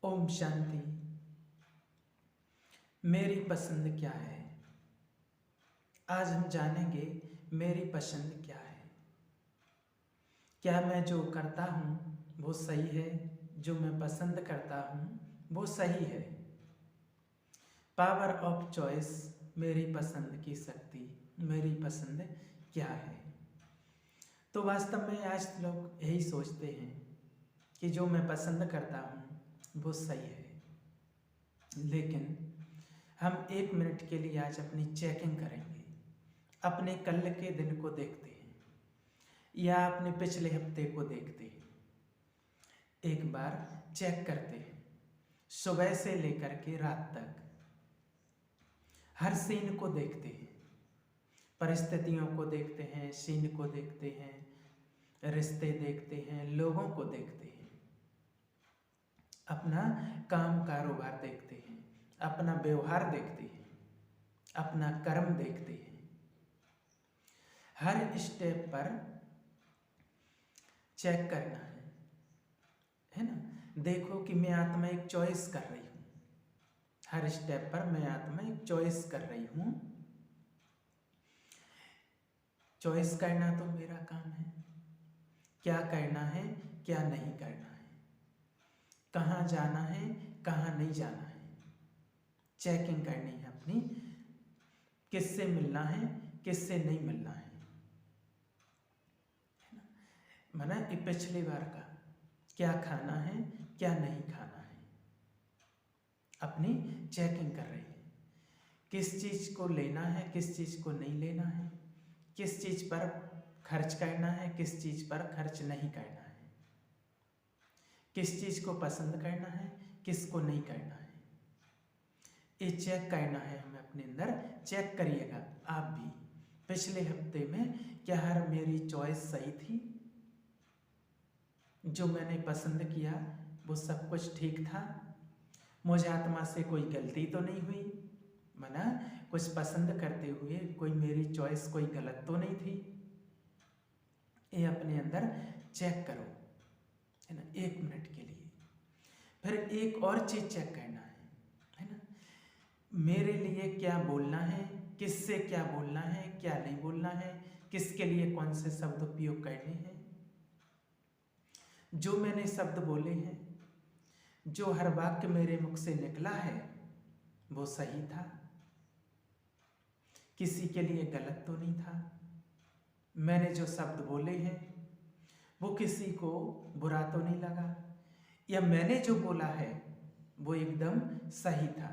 ओम शांति। मेरी पसंद क्या है? आज हम जानेंगे मेरी पसंद क्या है। क्या मैं जो करता हूँ वो सही है? जो मैं पसंद करता हूँ वो सही है? पावर ऑफ चॉइस, मेरी पसंद की शक्ति, मेरी पसंद क्या है? तो वास्तव में आज लोग यही सोचते हैं कि जो मैं पसंद करता हूँ वो सही है, लेकिन हम 1 मिनट के लिए आज अपनी चेकिंग करेंगे। अपने कल के दिन को देखते हैं या अपने पिछले हफ्ते को देखते हैं, एक बार चेक करते हैं। सुबह से लेकर के रात तक हर सीन को देखते हैं, परिस्थितियों को देखते हैं, सीन को देखते हैं, रिश्ते देखते हैं, लोगों को देखते हैं, अपना काम कारोबार देखते हैं, अपना व्यवहार देखते हैं, अपना कर्म देखते हैं। हर स्टेप पर चेक करना है ना। देखो कि मैं आत्मा एक चॉइस कर रही हूँ, हर स्टेप पर मैं आत्मा एक चॉइस कर रही हूँ। चॉइस करना तो मेरा काम है, क्या करना है क्या नहीं करना है, कहाँ जाना है कहाँ नहीं जाना है, चेकिंग करनी है अपनी, किससे मिलना है किससे नहीं मिलना है ना। माना ये पिछली बार का क्या खाना है क्या नहीं खाना है, अपनी चेकिंग कर रही है। किस चीज़ को लेना है किस चीज़ को नहीं लेना है, किस चीज़ पर खर्च करना है किस चीज़ पर खर्च नहीं करना है, किस चीज़ को पसंद करना है किस को नहीं करना है। ये चेक करना है हमें अपने अंदर। चेक करिएगा आप भी, पिछले हफ्ते में क्या हर मेरी चॉइस सही थी? जो मैंने पसंद किया वो सब कुछ ठीक था? मुझे आत्मा से कोई गलती तो नहीं हुई? मना कुछ पसंद करते हुए कोई मेरी चॉइस कोई गलत तो नहीं थी? ये अपने अंदर चेक करो, है ना, 1 मिनट के लिए। फिर एक और चीज़ चेक करना है ना, मेरे लिए क्या बोलना है, किससे क्या बोलना है क्या नहीं बोलना है, किसके लिए कौन से शब्द उपयोग करने हैं। जो मैंने शब्द बोले हैं, जो हर वाक्य मेरे मुख से निकला है वो सही था, किसी के लिए गलत तो नहीं था। मैंने जो शब्द बोले हैं वो किसी को बुरा तो नहीं लगा, या मैंने जो बोला है वो एकदम सही था।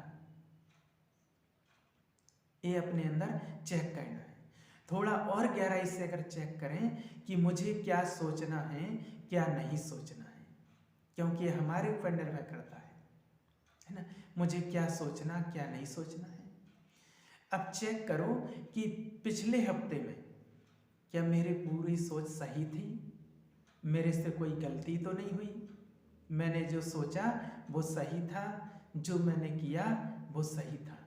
ये अपने अंदर चेक करना है। थोड़ा और गहराई से अगर चेक करें कि मुझे क्या सोचना है क्या नहीं सोचना है, क्योंकि ये हमारे ऊपर निर्भर करता है ना, मुझे क्या सोचना क्या नहीं सोचना है। अब चेक करो कि पिछले हफ्ते में क्या मेरी पूरी सोच सही थी, मेरे से कोई गलती तो नहीं हुई, मैंने जो सोचा वो सही था, जो मैंने किया वो सही था,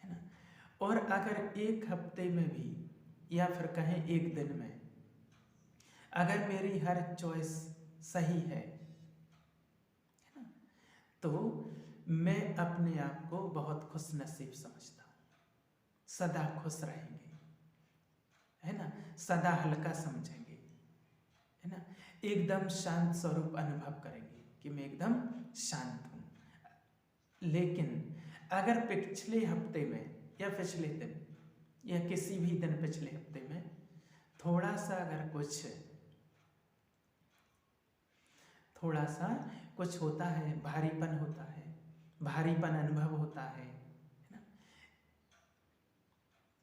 है ना। और अगर एक हफ्ते में भी या फिर कहें एक दिन में अगर मेरी हर चॉइस सही है ना, तो मैं अपने आप को बहुत खुश नसीब समझता हूँ। सदा खुश रहेंगे, है ना, सदा हल्का समझेंगे, है ना, एकदम शांत स्वरूप अनुभव करेंगे कि मैं एकदम शांत हूँ। लेकिन अगर पिछले हफ्ते में या पिछले दिन या किसी भी दिन पिछले हफ्ते में थोड़ा सा कुछ होता है, भारीपन होता है, भारीपन अनुभव होता है ना,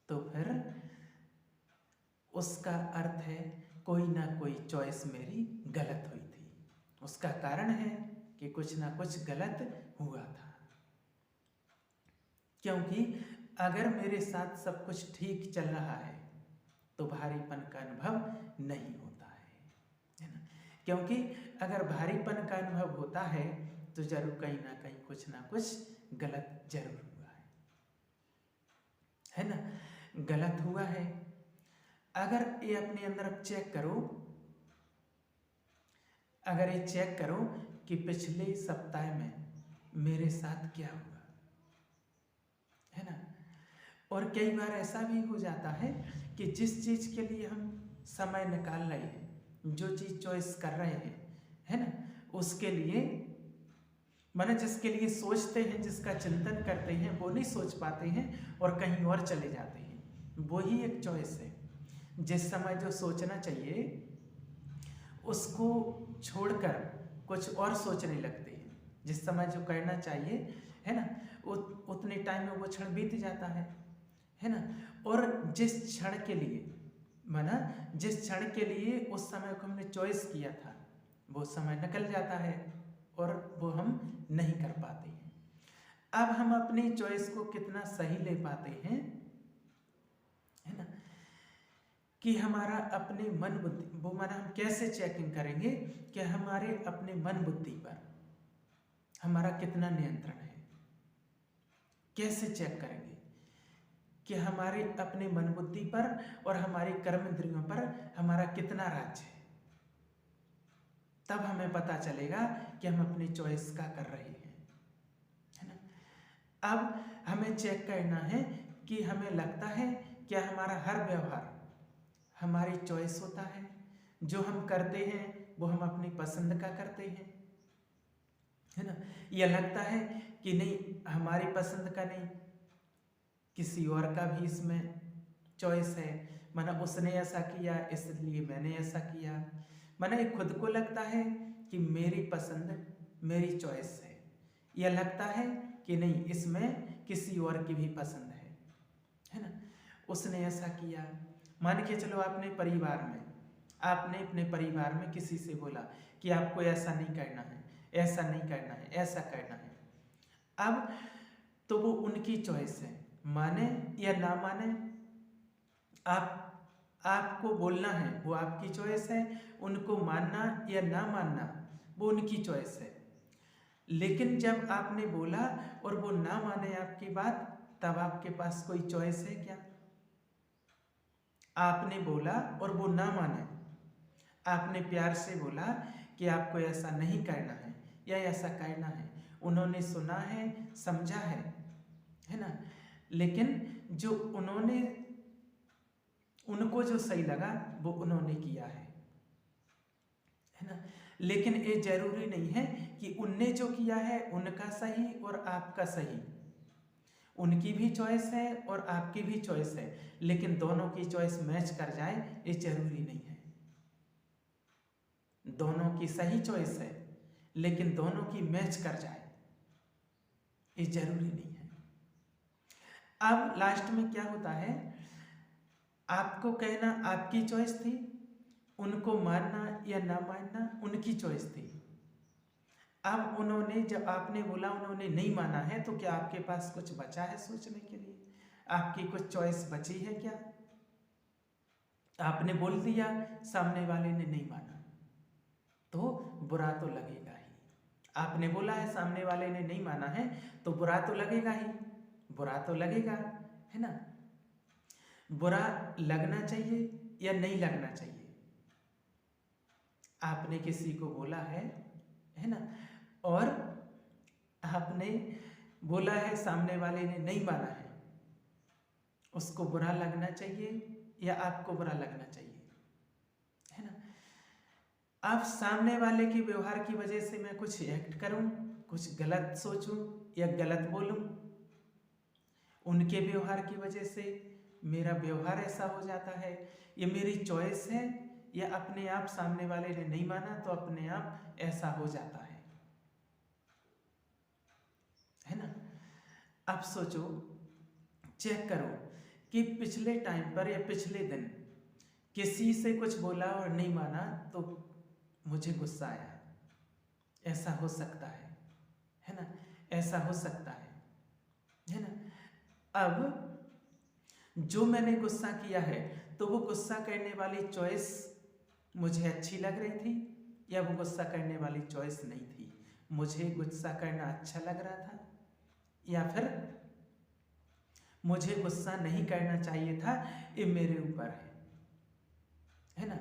तो फिर उसका अर्थ है कोई ना कोई चॉइस मेरी गलत हुई थी। उसका कारण है कि कुछ ना कुछ गलत हुआ था, क्योंकि अगर मेरे साथ सब कुछ ठीक चल रहा है तो भारीपन का अनुभव नहीं होता है ना। क्योंकि अगर भारीपन का अनुभव होता है तो जरूर कहीं ना कहीं कुछ ना कुछ गलत जरूर हुआ है ना, गलत हुआ है। अगर ये अपने अंदर अब चेक करो, अगर ये चेक करो कि पिछले सप्ताह में मेरे साथ क्या हुआ, है ना। और कई बार ऐसा भी हो जाता है कि जिस चीज़ के लिए हम समय निकाल रहे हैं, जो चीज़ चॉइस कर रहे हैं, है ना, उसके लिए माने जिसके लिए सोचते हैं, जिसका चिंतन करते हैं, वो नहीं सोच पाते हैं और कहीं और चले जाते हैं। वो ही एक चॉइस है। जिस समय जो सोचना चाहिए उसको छोड़कर कुछ और सोचने लगते हैं। जिस समय जो करना चाहिए, है ना, उतने टाइम में वो क्षण बीत जाता है ना। और जिस क्षण के लिए माना जिस क्षण के लिए उस समय को हमने चॉइस किया था, वो समय निकल जाता है और वो हम नहीं कर पाते हैं। अब हम अपनी चॉइस को कितना सही ले पाते हैं, है ना, कि हमारा अपने मन बुद्धि, वो माना हम कैसे चेकिंग करेंगे कि हमारे अपने मन बुद्धि पर हमारा कितना नियंत्रण है। कैसे चेक करेंगे कि हमारे अपने मन बुद्धि पर और हमारी कर्म इंद्रियों पर हमारा कितना राज्य है। तब हमें पता चलेगा कि हम अपनी चॉइस का कर रहे हैं, है ना। अब हमें चेक करना है कि हमें लगता है क्या हमारा हर व्यवहार हमारी चॉइस होता है। जो हम करते हैं वो हम अपनी पसंद का करते हैं, है ना। यह लगता है कि नहीं, हमारी पसंद का नहीं, किसी और का भी इसमें चॉइस है। माना उसने ऐसा किया इसलिए मैंने ऐसा किया। माना खुद को लगता है कि मेरी पसंद मेरी चॉइस है। यह लगता है कि नहीं, इसमें किसी और की भी पसंद है ना। उसने ऐसा किया। मान के चलो आपने अपने परिवार में किसी से बोला कि आपको ऐसा नहीं करना है, ऐसा नहीं करना है, ऐसा करना है। अब तो वो उनकी चॉइस है, माने या ना माने। आपको बोलना है वो आपकी चॉइस है, उनको मानना या ना मानना वो उनकी चॉइस है। लेकिन जब आपने बोला और वो ना माने आपकी बात, तब आपके पास कोई चॉइस है क्या? आपने बोला और वो ना माने, आपने प्यार से बोला कि आपको ऐसा नहीं करना है या ऐसा करना है, उन्होंने सुना है, समझा है ना। लेकिन जो उनको जो सही लगा वो उन्होंने किया है ना। लेकिन ये जरूरी नहीं है कि उनने जो किया है उनका सही और आपका सही। उनकी भी चॉइस है और आपकी भी चॉइस है, लेकिन दोनों की चॉइस मैच कर जाए ये जरूरी नहीं है। दोनों की सही चॉइस है लेकिन दोनों की मैच कर जाए ये जरूरी नहीं है। अब लास्ट में क्या होता है, आपको कहना आपकी चॉइस थी, उनको मानना या ना मानना उनकी चॉइस थी। अब उन्होंने, जब आपने बोला उन्होंने नहीं माना है, तो क्या आपके पास कुछ बचा है सोचने के लिए? आपकी कुछ चॉइस बची है क्या? आपने बोल दिया, सामने वाले ने नहीं माना, तो बुरा तो लगेगा ही। आपने बोला है, सामने वाले ने नहीं माना है, तो बुरा तो लगेगा ही, बुरा तो लगेगा, है ना। बुरा लगना चाहिए या नहीं लगना चाहिए? आपने किसी को बोला है ना, और आपने बोला है, सामने वाले ने नहीं माना है, उसको बुरा लगना चाहिए या आपको बुरा लगना चाहिए, है ना। अब सामने वाले के व्यवहार की वजह से मैं कुछ एक्ट करूं, कुछ गलत सोचूं या गलत बोलूं, उनके व्यवहार की वजह से मेरा व्यवहार ऐसा हो जाता है, ये मेरी चॉइस है या अपने आप सामने वाले ने नहीं माना तो अपने आप ऐसा हो जाता है ना। अब सोचो, चेक करो कि पिछले टाइम पर या पिछले दिन किसी से कुछ बोला और नहीं माना तो मुझे गुस्सा आया। ऐसा हो सकता है ना, ऐसा हो सकता है ना। अब जो मैंने गुस्सा किया है तो वो गुस्सा करने वाली चॉइस मुझे अच्छी लग रही थी या वो गुस्सा करने वाली चॉइस नहीं थी? मुझे गुस्सा करना अच्छा लग रहा था या फिर मुझे गुस्सा नहीं करना चाहिए था? ये मेरे ऊपर है ना।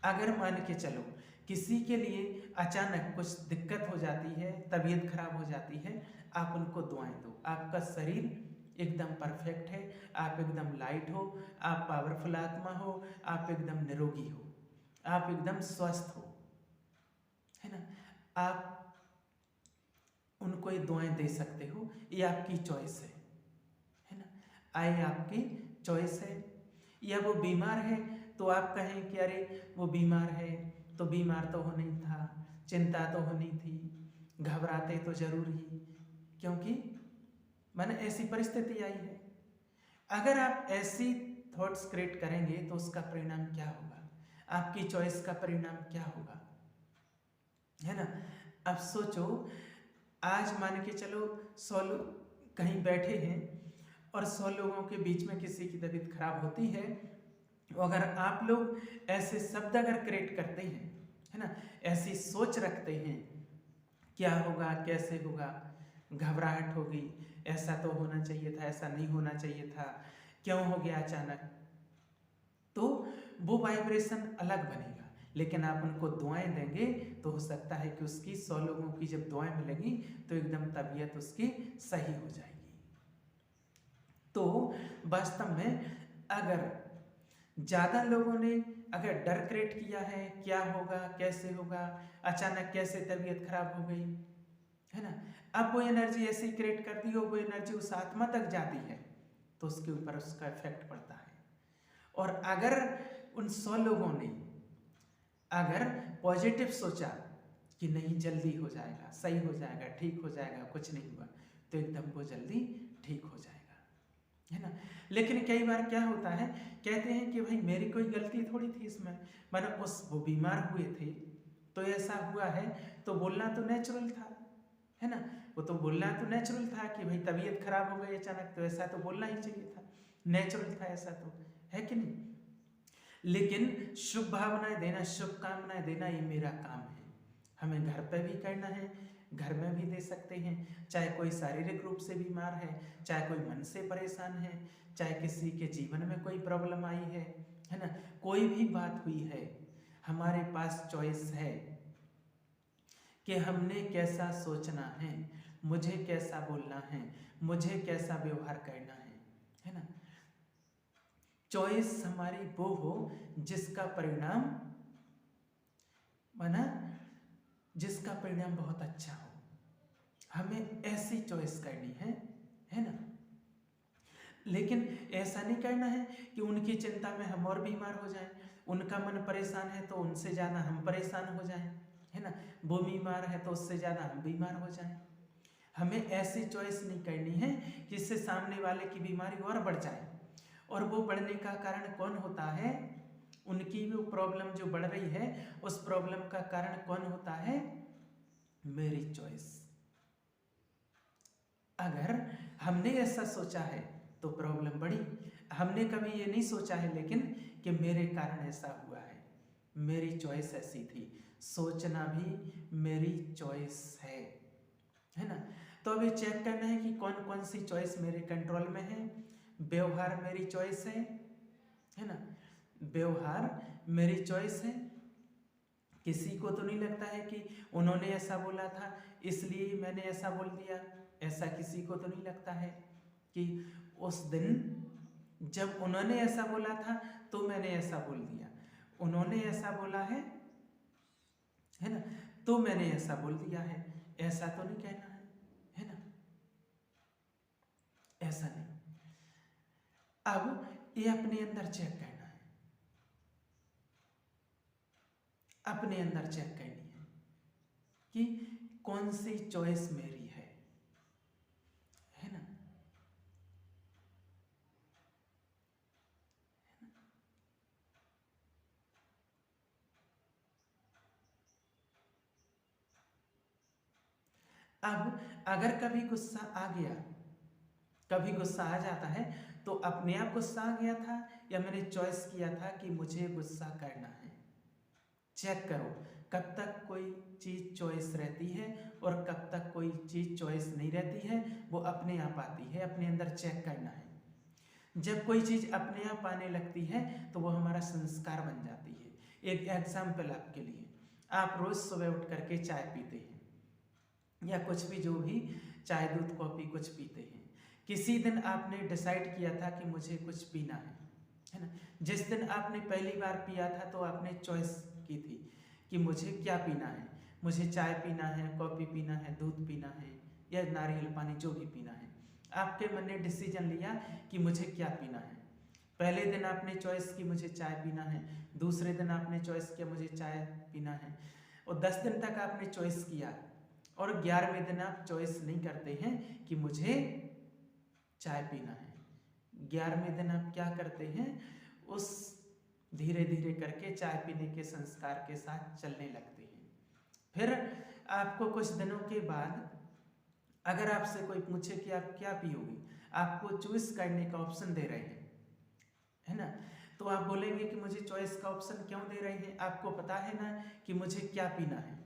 अगर मान के चलो किसी के लिए अचानक कुछ दिक्कत हो जाती है, तबीयत खराब हो जाती है, आप उनको दुआएं दो। आपका शरीर एकदम परफेक्ट है, आप एकदम लाइट हो, आप पावरफुल आत्मा हो, आप एकदम निरोगी हो, आप एकदम स्वस्थ हो, है ना। आप उनको ये दुआएं दे सकते हो, ये आपकी चॉइस है ना। आए आपकी चॉइस है। या वो बीमार है तो आप कहें कि अरे वो बीमार है तो बीमार तो होना ही था, चिंता तो होनी थी, घबराते तो जरूर ही, क्योंकि मैंने ऐसी परिस्थिति आई है। अगर आप ऐसी थॉट्स क्रिएट करेंगे तो उसका परिणाम क्या होगा, आपकी चॉइस का परिणाम क्या होगा, है ना। अब सोचो, आज मान के चलो 100 लोग कहीं बैठे हैं और 100 लोगों के बीच में किसी की तबीयत खराब होती है, तो अगर आप लोग ऐसे शब्द अगर क्रिएट करते हैं, है ना, ऐसी सोच रखते हैं, क्या होगा, कैसे होगा, घबराहट होगी, ऐसा तो होना चाहिए था, ऐसा नहीं होना चाहिए था, क्यों हो गया अचानक, तो वो वाइब्रेशन अलग बनेगा। लेकिन आप उनको दुआएं देंगे तो हो सकता है कि उसकी 100 लोगों की जब दुआएं मिलेंगी तो एकदम तबीयत उसकी सही हो जाएगी। तो वास्तव में अगर ज़्यादा लोगों ने अगर डर क्रिएट किया है, क्या होगा, कैसे होगा, अचानक कैसे तबीयत खराब हो गई, है ना, अब वो एनर्जी ऐसी क्रिएट करती हो, वो एनर्जी उस आत्मा तक जाती है तो उसके ऊपर उसका इफेक्ट पड़ता है। और अगर उन 100 लोगों ने अगर पॉजिटिव सोचा कि नहीं जल्दी हो जाएगा, सही हो जाएगा, ठीक हो जाएगा, कुछ नहीं हुआ, तो एकदम वो जल्दी ठीक हो जाएगा, है ना। लेकिन कई बार क्या होता है, कहते हैं कि भाई मेरी कोई गलती थोड़ी थी इसमें, मैंने वो बीमार हुए थे तो ऐसा हुआ है, तो बोलना तो नेचुरल था, है ना, वो तो बोलना तो नेचुरल था कि भाई तबीयत खराब हो गई अचानक, तो ऐसा तो बोलना ही चाहिए था, नेचुरल था, ऐसा तो है कि नहीं। लेकिन शुभ भावनाएं देना, शुभकामनाएं देना, ये मेरा काम है, हमें घर पे भी करना है, घर में भी दे सकते हैं। चाहे कोई शारीरिक रूप से बीमार है, चाहे कोई मन से परेशान है, चाहे किसी के जीवन में कोई प्रॉब्लम आई है ना, कोई भी बात हुई है, हमारे पास चॉइस है कि हमने कैसा सोचना है, मुझे कैसा बोलना है, मुझे कैसा व्यवहार करना है ना। चॉइस हमारी वो हो जिसका परिणाम माना, जिसका परिणाम बहुत अच्छा हो, हमें ऐसी चॉइस करनी है ना। लेकिन ऐसा नहीं करना है कि उनकी चिंता में हम और बीमार हो जाएं, उनका मन परेशान है तो उनसे ज़्यादा हम परेशान हो जाएं, है ना, वो बीमार है तो उससे ज़्यादा हम बीमार हो जाएं। हमें ऐसी चॉइस नहीं करनी है कि इससे सामने वाले की बीमारी और बढ़ जाए, और वो बढ़ने का कारण कौन होता है, उनकी वो प्रॉब्लम जो बढ़ रही है उस प्रॉब्लम का कारण कौन होता है, मेरी चॉइस। अगर हमने ऐसा सोचा है तो प्रॉब्लम बढ़ी, हमने कभी ये नहीं सोचा है लेकिन कि मेरे कारण ऐसा हुआ है, मेरी चॉइस ऐसी थी, सोचना भी मेरी चॉइस है ना। तो अभी चेक करना है कि कौन कौन सी चॉइस मेरे कंट्रोल में है। व्यवहार मेरी चॉइस है ना, व्यवहार मेरी चॉइस है। किसी को तो नहीं लगता है कि उन्होंने ऐसा बोला था इसलिए मैंने ऐसा बोल दिया, ऐसा किसी को तो नहीं लगता है कि उस दिन जब उन्होंने ऐसा बोला था तो मैंने ऐसा बोल दिया, उन्होंने ऐसा बोला है ना, तो मैंने ऐसा बोल दिया है, ऐसा तो नहीं कहना है ना, ऐसा नहीं। अब ये अपने अंदर चेक करना है, अपने अंदर चेक करनी है कि कौन सी चॉइस मेरी है ना। अब अगर कभी गुस्सा आ गया, कभी गुस्सा आ जाता है तो अपने आप गुस्सा आ गया था या मैंने चॉइस किया था कि मुझे गुस्सा करना है। चेक करो कब तक कोई चीज़ चॉइस रहती है और कब तक कोई चीज़ चॉइस नहीं रहती है, वो अपने आप आती है, अपने अंदर चेक करना है। जब कोई चीज़ अपने आप आने लगती है तो वो हमारा संस्कार बन जाती है। एक एग्जाम्पल आपके लिए, आप रोज सुबह उठ करके चाय पीते हैं या कुछ भी, जो भी चाय दूध कॉफ़ी कुछ पीते हैं। किसी दिन आपने डिसाइड किया था कि मुझे कुछ पीना है ना। जिस दिन आपने पहली बार पिया था तो आपने चॉइस की थी कि मुझे क्या पीना है, मुझे चाय पीना है, कॉफ़ी पीना है, दूध पीना है या नारियल पानी, जो भी पीना है। आपके मन ने डिसीजन लिया कि मुझे क्या पीना है। पहले दिन आपने चॉइस की मुझे चाय पीना है, दूसरे दिन आपने चॉइस किया मुझे चाय पीना है, और 10 दिन तक आपने चॉइस किया, और 11वें दिन आप चॉइस नहीं करते हैं कि मुझे चाय पीना है। 11वें दिन आप क्या करते हैं, उस धीरे धीरे करके चाय पीने के संस्कार के साथ चलने लगते हैं। फिर आपको कुछ दिनों के बाद अगर आपसे कोई पूछे कि आप क्या पियोगे, आपको चॉइस करने का ऑप्शन दे रहे हैं, है ना, तो आप बोलेंगे कि मुझे चॉइस का ऑप्शन क्यों दे रहे हैं, आपको पता है ना कि मुझे क्या पीना है।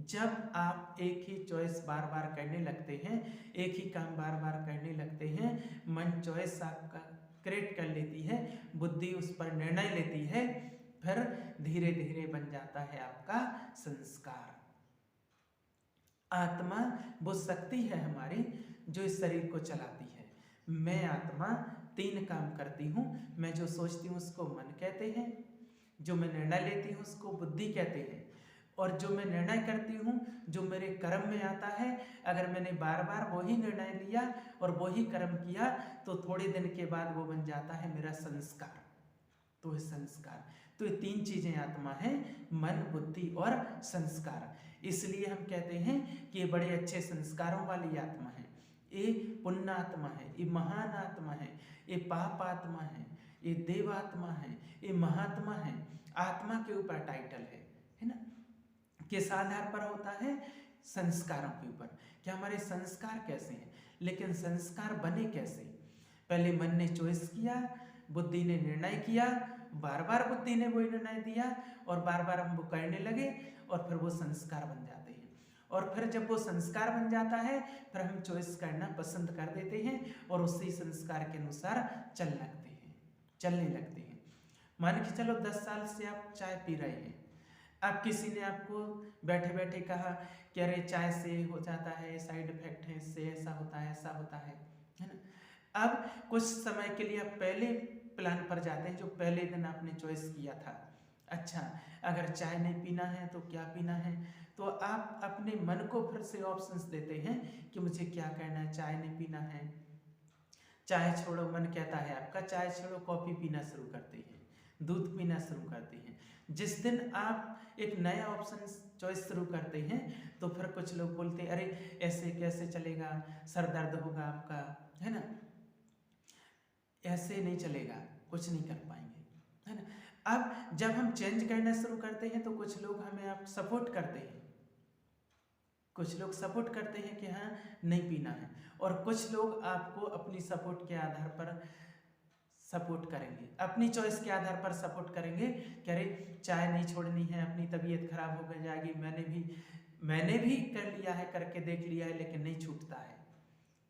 जब आप एक ही चॉइस बार बार करने लगते हैं, एक ही काम बार बार करने लगते हैं, मन चॉइस आपका क्रिएट कर लेती है, बुद्धि उस पर निर्णय लेती है, फिर धीरे धीरे बन जाता है आपका संस्कार। आत्मा वो शक्ति है हमारी जो इस शरीर को चलाती है। मैं आत्मा 3 काम करती हूँ। मैं जो सोचती हूँ उसको मन कहते हैं, जो मैं निर्णय लेती हूँ उसको बुद्धि कहते हैं, और जो मैं निर्णय करती हूँ, जो मेरे कर्म में आता है, अगर मैंने बार बार वही निर्णय लिया और वही कर्म किया तो थोड़े दिन के बाद वो बन जाता है मेरा संस्कार। तो ये संस्कार, तो ये 3 चीजें आत्मा है, मन, बुद्धि और संस्कार। इसलिए हम कहते हैं कि ये बड़े अच्छे संस्कारों वाली आत्मा है, ये पुण्य आत्मा है, ये महान आत्मा है, ये पाप आत्मा है, ये देव आत्मा है, ये महात्मा है। आत्मा के ऊपर टाइटल है ना, किस आधार पर होता है, संस्कारों के ऊपर, कि हमारे संस्कार कैसे हैं। लेकिन संस्कार बने कैसे, पहले मन ने चॉइस किया, बुद्धि ने निर्णय किया, बार बार बुद्धि ने वही निर्णय दिया और बार बार हम वो करने लगे, और फिर वो संस्कार बन जाते हैं। और फिर जब वो संस्कार बन जाता है, फिर हम चॉइस करना पसंद कर देते हैं और उसी संस्कार के अनुसार चलने लगते हैं। मान के चलो 10 साल से आप चाय पी रहे हैं, अब किसी ने आपको बैठे बैठे कहा कि अरे चाय से हो जाता है, साइड इफेक्ट है, इससे ऐसा होता है ना। अब कुछ समय के लिए आप पहले प्लान पर जाते हैं जो पहले दिन आपने चॉइस किया था। अच्छा, अगर चाय नहीं पीना है तो क्या पीना है, तो आप अपने मन को फिर से ऑप्शंस देते हैं कि मुझे क्या करना है, चाय नहीं पीना है, चाय छोड़ो, मन कहता है आपका चाय छोड़ो, कॉफ़ी पीना शुरू करते हैं, दूध पीना शुरू करते हैं। जिस दिन आप एक नया ऑप्शन चॉइस शुरू करते हैं तो फिर कुछ लोग बोलते हैं अरे ऐसे कैसे चलेगा, सर दर्द होगा आपका, है ना, ऐसे नहीं चलेगा, कुछ नहीं कर पाएंगे, है ना। अब जब हम चेंज करना शुरू करते हैं तो कुछ लोग हमें आप सपोर्ट करते हैं, कुछ लोग सपोर्ट करते हैं कि हाँ नहीं पीना है, और कुछ लोग आपको अपनी सपोर्ट के आधार पर सपोर्ट करेंगे, अपनी चॉइस के आधार पर सपोर्ट करेंगे कि अरे चाय नहीं छोड़नी है, अपनी तबीयत खराब हो जाएगी, मैंने भी कर लिया है, करके देख लिया है, लेकिन नहीं छूटता है।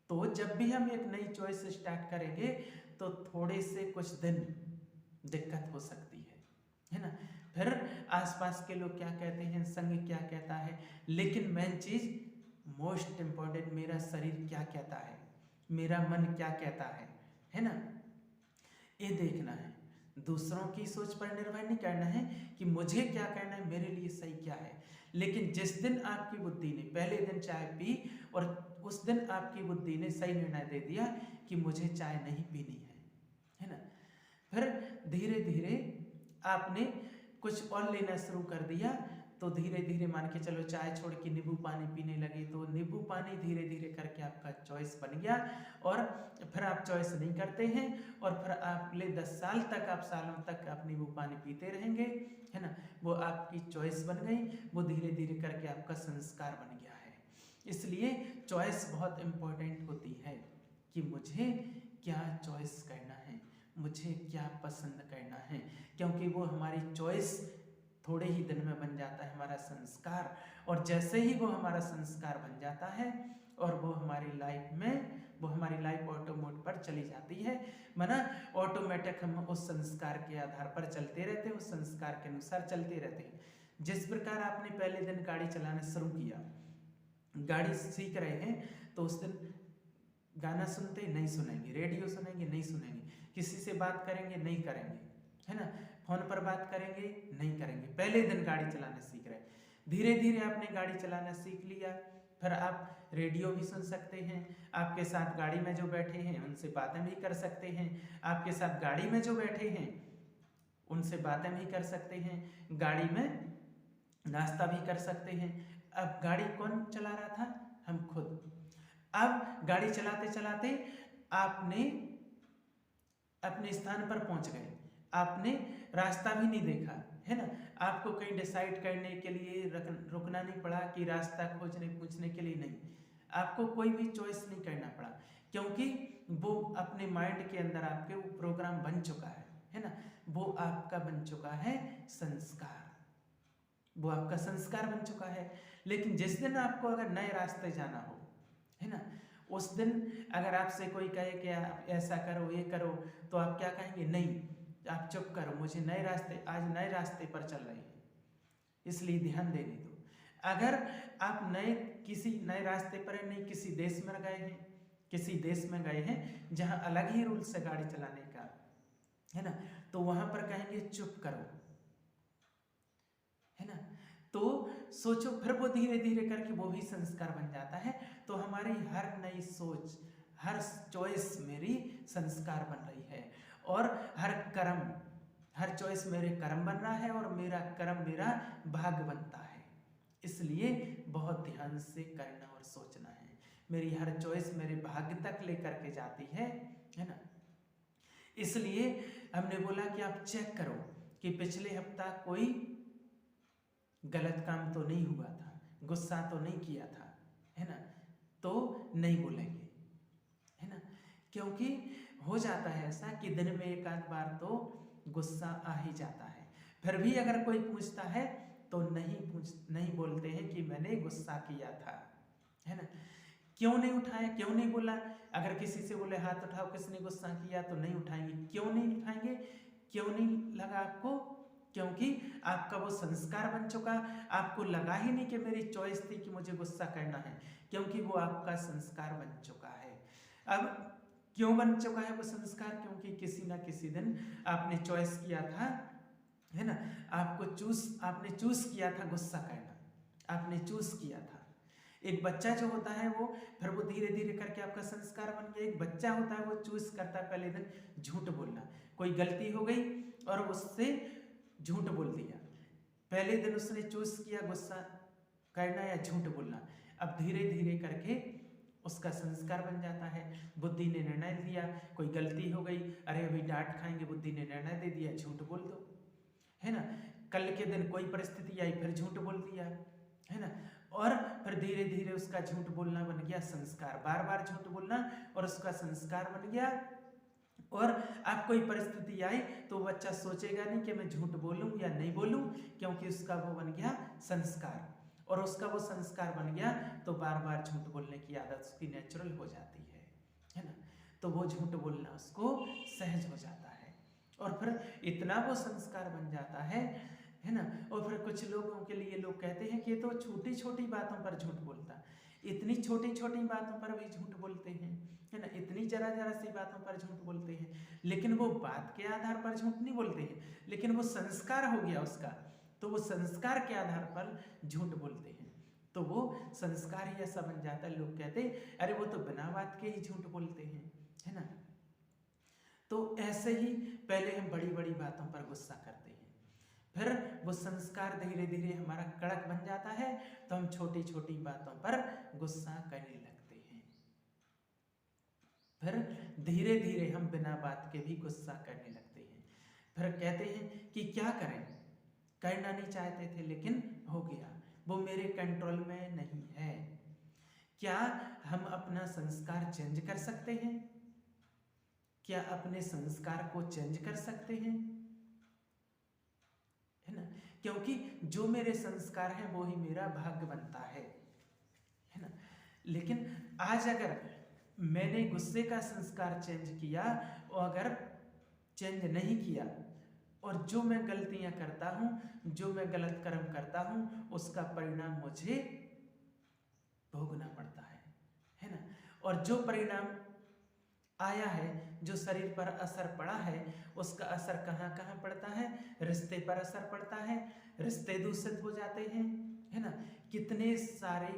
तो जब भी हम एक नई चॉइस स्टार्ट करेंगे तो थोड़े से कुछ दिन दिक्कत हो सकती है ना। फिर आसपास के लोग क्या कहते हैं, संग क्या कहता है, लेकिन मेन चीज मोस्ट इम्पोर्टेंट, मेरा शरीर क्या कहता है, मेरा मन क्या कहता है ना, ये देखना है। दूसरों की सोच पर निर्भर नहीं करना है कि मुझे क्या करना है, मेरे लिए सही क्या है। लेकिन जिस दिन आपकी बुद्धि ने पहले दिन चाय पी और उस दिन आपकी बुद्धि ने सही निर्णय दे दिया कि मुझे चाय नहीं पीनी है ना, फिर धीरे धीरे आपने कुछ और लेना शुरू कर दिया, तो धीरे धीरे मान के चलो चाय छोड़ के नींबू पानी पीने लगे, तो नींबू पानी धीरे धीरे करके आपका चॉइस बन गया, और फिर आप चॉइस नहीं करते हैं, और फिर अगले 10 साल तक, आप सालों तक आप नींबू पानी पीते रहेंगे, है ना। वो आपकी चॉइस बन गई, वो धीरे धीरे करके आपका संस्कार बन गया है। इसलिए चॉइस बहुत इम्पोर्टेंट होती है कि मुझे क्या चॉइस करना है, मुझे क्या पसंद करना है, क्योंकि वो हमारी चॉइस थोड़े ही दिन में बन जाता है हमारा संस्कार, और जैसे ही वो हमारा संस्कार बन जाता है और वो हमारी लाइफ ऑटो मोड पर चली जाती है, माना ऑटोमेटिक हम उस संस्कार के आधार पर चलते रहते हैं, उस संस्कार के अनुसार चलते रहते हैं। जिस प्रकार आपने पहले दिन गाड़ी चलाना शुरू किया, गाड़ी सीख रहे हैं, तो उस दिन गाना सुनते नहीं सुनेंगे, रेडियो सुनेंगे नहीं सुनेंगे, किसी से बात करेंगे नहीं करेंगे, है ना, फोन पर बात करेंगे नहीं करेंगे। पहले दिन गाड़ी चलाना सीख रहे, धीरे धीरे आपने गाड़ी चलाना सीख लिया, फिर आप रेडियो भी सुन सकते हैं, आपके साथ गाड़ी में जो बैठे हैं उनसे बातें भी कर सकते हैं, आपके साथ गाड़ी में जो बैठे हैं उनसे बातें भी कर सकते हैं, गाड़ी में नाश्ता भी कर सकते हैं। अब गाड़ी कौन चला रहा था? हम खुद। अब गाड़ी चलाते चलाते आपने अपने स्थान पर पहुंच गए, आपने रास्ता भी नहीं देखा, है ना, आपको कहीं डिसाइड करने के लिए रुकना नहीं पड़ा कि रास्ता खोजने पूछने के लिए नहीं, आपको कोई भी चॉइस नहीं करना पड़ा, क्योंकि वो अपने माइंड के अंदर आपके वो प्रोग्राम बन चुका है ना, वो आपका बन चुका है संस्कार, वो आपका संस्कार बन चुका है। लेकिन जिस दिन आपको अगर नए रास्ते जाना हो, है ना, उस दिन अगर आपसे कोई कहे कि आप ऐसा करो ये करो, तो आप क्या कहेंगे? नहीं, आप चुप करो, मुझे नए रास्ते, आज नए रास्ते पर चल रहे हैं, इसलिए ध्यान देने दो। अगर आप किसी नए रास्ते पर नहीं, किसी देश में गए हैं, किसी देश में गए हैं जहां अलग ही रूल्स है गाड़ी चलाने का, है ना, तो वहां पर कहेंगे चुप करो, है ना। तो सोचो, फिर वो धीरे धीरे करके वो भी संस्कार बन जाता है। तो हमारी हर नई सोच, हर चॉइस मेरी संस्कार बन रही है, और हर चॉइस मेरे कर्म बन रहा है, और मेरा कर्म मेरा भाग्य बनता है। इसलिए बहुत ध्यान से करना और सोचना है। मेरी हर चॉइस मेरे भाग्य तक लेकर के जाती है ना। इसलिए हमने बोला कि आप चेक करो कि पिछले हफ्ता कोई गलत काम तो नहीं हुआ था, गुस्सा तो नहीं किया था, है ना, तो नहीं बोलेंगे, है ना, क्योंकि हो जाता है ऐसा कि दिन में एक आध बार तो गुस्सा आ ही जाता है। फिर भी अगर कोई पूछता है तो नहीं बोलते हैं कि मैंने गुस्सा किया था, है ना। क्यों नहीं उठाया, क्यों नहीं बोला? अगर किसी से बोले हाथ उठाओ किसने गुस्सा किया, तो नहीं उठाएंगे। क्यों नहीं उठाएंगे? क्यों नहीं लगा आपको? क्योंकि आपका वो संस्कार बन चुका, आपको लगा ही नहीं कि मेरी चॉइस थी कि मुझे गुस्सा करना है, क्योंकि वो आपका संस्कार बन चुका है। अब क्यों बन चुका है वो संस्कार? क्योंकि किसी ना किसी दिन आपने चॉइस किया था, है ना, आपने चूज किया था गुस्सा करना, आपने चूज किया था। एक बच्चा जो होता है वो फिर वो धीरे धीरे करके आपका संस्कार बन गया। एक बच्चा होता है वो चूज करता है पहले दिन झूठ बोलना, कोई गलती हो गई और उससे झूठ बोल दिया, पहले दिन उसने चूज किया गुस्सा करना या झूठ बोलना। अब धीरे धीरे करके उसका संस्कार बन जाता है। बुद्धि ने निर्णय लिया, कोई गलती हो गई, अरे अभी डांट खाएंगे, बुद्धि ने निर्णय दे दिया झूठ बोल दो, है ना। कल के दिन कोई परिस्थिति आई फिर झूठ बोल दिया, है ना, और फिर धीरे धीरे उसका झूठ बोलना बन गया संस्कार, बार बार झूठ बोलना और उसका संस्कार बन गया। और अब कोई परिस्थिति आई तो बच्चा सोचेगा नहीं कि मैं झूठ बोलूं या नहीं बोलूं, क्योंकि उसका वो बन गया संस्कार, और उसका वो संस्कार बन गया तो बार बार झूठ बोलने की आदत उसकी नेचुरल हो जाती है ना। तो वो झूठ बोलना उसको सहज हो जाता है, और फिर इतना वो संस्कार बन जाता है ना। और फिर कुछ लोगों के लिए लोग कहते हैं कि ये तो छोटी छोटी बातों पर झूठ बोलता, इतनी छोटी छोटी बातों पर भी झूठ बोलते हैं, है ना, इतनी जरा जरा सी बातों पर झूठ बोलते हैं, लेकिन वो बात के आधार पर झूठ नहीं बोलते हैं, लेकिन वो संस्कार हो गया उसका, तो वो संस्कार के आधार पर झूठ बोलते हैं, तो वो संस्कार ही ऐसा बन जाता है। लोग कहते हैं अरे वो तो बिना बात के ही झूठ बोलते हैं, है ना। तो ऐसे ही पहले हम बड़ी बड़ी बातों पर गुस्सा करते हैं, फिर वो संस्कार धीरे धीरे हमारा कड़क बन जाता है, तो हम छोटी छोटी बातों पर गुस्सा करने लगते हैं, फिर धीरे धीरे हम बिना बात के भी गुस्सा करने लगते हैं। फिर कहते हैं कि क्या करें, करना नहीं चाहते थे लेकिन हो गया, वो मेरे कंट्रोल में नहीं है। क्या हम अपना संस्कार चेंज कर सकते हैं? क्या अपने संस्कार को चेंज कर सकते हैं, है ना, क्योंकि जो मेरे संस्कार हैं वो ही मेरा भाग्य बनता है ना। लेकिन आज अगर मैंने गुस्से का संस्कार चेंज किया और अगर चेंज नहीं किया और जो मैं गलतियां करता हूं, जो मैं गलत कर्म करता हूं, उसका परिणाम मुझे भोगना पड़ता है ना। और जो परिणाम आया है, जो शरीर पर असर पड़ा है, उसका असर कहाँ कहाँ पड़ता है? रिश्ते पर असर पड़ता है, रिश्ते दूषित हो जाते हैं, है ना। कितने सारे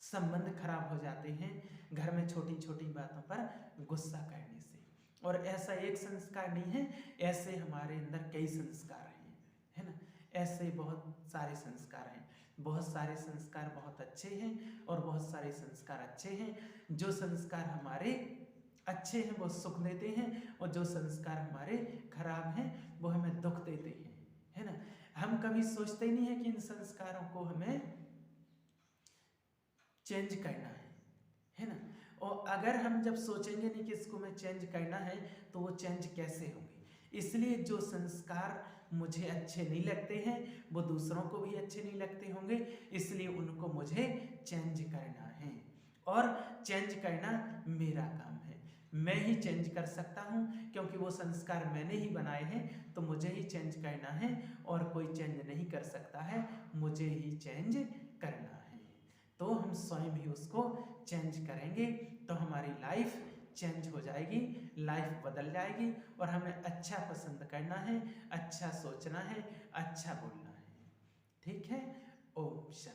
संबंध खराब हो जाते हैं घर में छोटी छोटी बातों पर गुस्सा करने से। और ऐसा एक संस्कार नहीं है, ऐसे हमारे अंदर कई संस्कार हैं, है ना। ऐसे बहुत सारे संस्कार हैं, बहुत सारे संस्कार बहुत अच्छे हैं और बहुत सारे संस्कार अच्छे हैं। जो संस्कार हमारे अच्छे हैं वो सुख देते हैं, और जो संस्कार हमारे खराब हैं वो हमें दुख देते हैं, है ना। हम कभी सोचते ही नहीं है कि इन संस्कारों को हमें चेंज करना है ना। और अगर हम जब सोचेंगे नहीं कि इसको मैं चेंज करना है, तो वो चेंज कैसे होंगे। इसलिए जो संस्कार मुझे अच्छे नहीं लगते हैं वो दूसरों को भी अच्छे नहीं लगते होंगे, इसलिए उनको मुझे चेंज करना है। और चेंज करना मेरा काम है, मैं ही चेंज कर सकता हूँ, क्योंकि वो संस्कार मैंने ही बनाए हैं, तो मुझे ही चेंज करना है। और कोई चेंज नहीं कर सकता है, मुझे ही चेंज करना है। तो हम स्वयं ही उसको चेंज करेंगे तो हमारी लाइफ चेंज हो जाएगी, लाइफ बदल जाएगी। और हमें अच्छा पसंद करना है, अच्छा सोचना है, अच्छा बोलना है। ठीक है। ओम शांति।